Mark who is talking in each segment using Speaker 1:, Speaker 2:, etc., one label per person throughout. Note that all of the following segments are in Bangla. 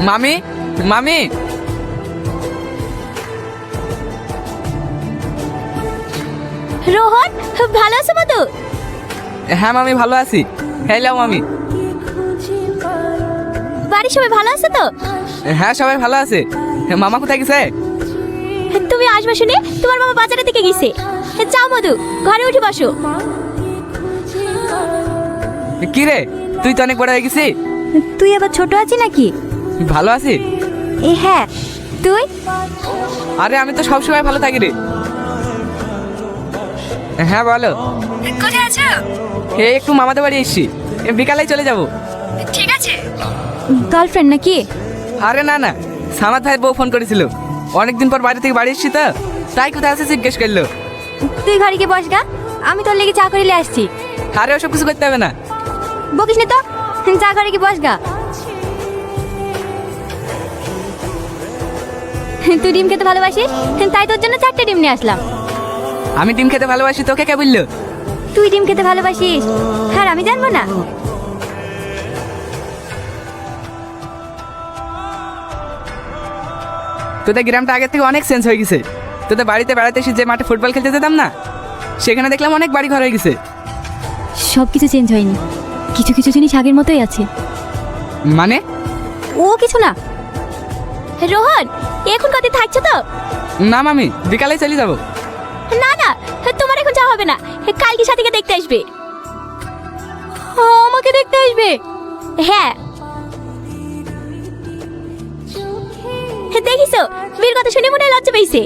Speaker 1: মামি, মামি।
Speaker 2: রোহন, ভালো আছো মধু?
Speaker 1: হ্যাঁ মামি, ভালো আছি। হ্যালো মামি।
Speaker 2: বাড়ির সবাই ভালো আছে তো?
Speaker 1: হ্যাঁ, সবাই ভালো আছে। মামা কোথায় গেছে?
Speaker 2: তুমি আসবে শুনে তোমার বাবা বাজারের দিকে গেছে। যাও মধু, ঘরে উঠে বসো।
Speaker 1: কি রে, তুই তো অনেক বড় হয়ে গেছিস।
Speaker 2: তুই আবার ছোট আছিস নাকি?
Speaker 1: ভালো আছি।
Speaker 2: হ্যাঁ, তুই?
Speaker 1: আরে আমি তো সবসময় ভালো থাকি রে। হ্যাঁ বলো।
Speaker 2: কোথায় আছো?
Speaker 1: একটু মামাদের বাড়ি এসছি, বিকালে চলে যাব।
Speaker 2: ঠিক আছে। গার্লফ্রেন্ড নাকি?
Speaker 1: আরে না না, সামাদ ভাই বউ ফোন করেছিল। অনেকদিন পর বাড়ি থেকে বাড়ি এসছি তো, তাই কোথায় আছে জিজ্ঞেস করলো।
Speaker 2: তুই ঘরে গিয়ে বস গা, আমি তোর লেগে চা করে নিয়ে আসছি।
Speaker 1: আরে ওসব কিছু করতে হবে না।
Speaker 2: বকিস না তো, চা ঘরে গিয়ে বস গা। তুই ডিম খেতে ভালোবাসিস, তাই তোর জন্য 4টে ডিম নিয়ে আসলাম।
Speaker 1: আমি ডিম খেতে ভালোবাসি, তোকে কে বললো?
Speaker 2: তুই ডিম খেতে ভালোবাসিস, হ্যাঁ আমি জানবো না?
Speaker 1: তোদের গ্রামটা আগের থেকে অনেক চেঞ্জ হয়ে গেছে। তোদের বাড়িতে বেড়াতে এসে যে মাঠে ফুটবল খেলতে যেতাম না, সেখানে দেখলাম অনেক বাড়ি ঘর হয়ে গেছে।
Speaker 2: সব কিছু চেঞ্জ হয়নি, কিছু কিছু জিনিস আগের মতোই আছে।
Speaker 1: মানে?
Speaker 2: ও কিছু না। রোহন, এখন কত থাকছো তো?
Speaker 1: না মামি, বিকালে চলে যাব।
Speaker 2: না না, তোমার এখন যাওয়া হবে না, কালকে সাথীকে দেখতে আসবে। আমাকে দেখতে আসবে? হ্যাঁ। দেখিছো, বীর কথা শুনে মনে হয় লজ্জা পেয়েছে।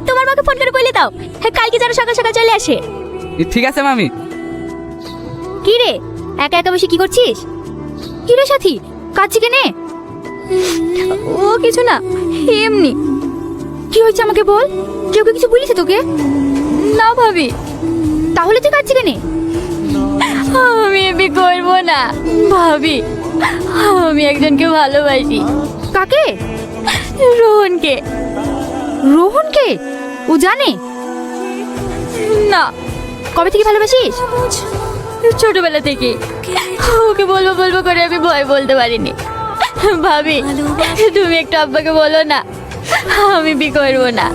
Speaker 2: তোমার মাকে ফোন করে বলে দাও কালকে যেন সকাল সকাল চলে আসে।
Speaker 1: ঠিক আছে মামি।
Speaker 2: কি রে, একা একা বসে কি করছিস? কি রে সাথী, কাঁদছি কেনে? ও কিছু না, এমনি। কি হয়েছে আমাকে বল, কেউ কিছু বলেছে তোকে? না ভাবি। তাহলে তুই কাঁদছি কেনে? আমি এমনি করবো না ভাবি, আমি একজনকে ভালোবাসি। কাকে? রোহনকে। রোহনকে? ও জানে না। কবে থেকে ভালোবাসিস? ছোটবেলা থেকে। ওকে বলবো বলবো করে আমি ভয় বলতে পারিনি। ভাবি, তুমি একটু আব্বাকে বলো না, আমি বিয়ে করবো না।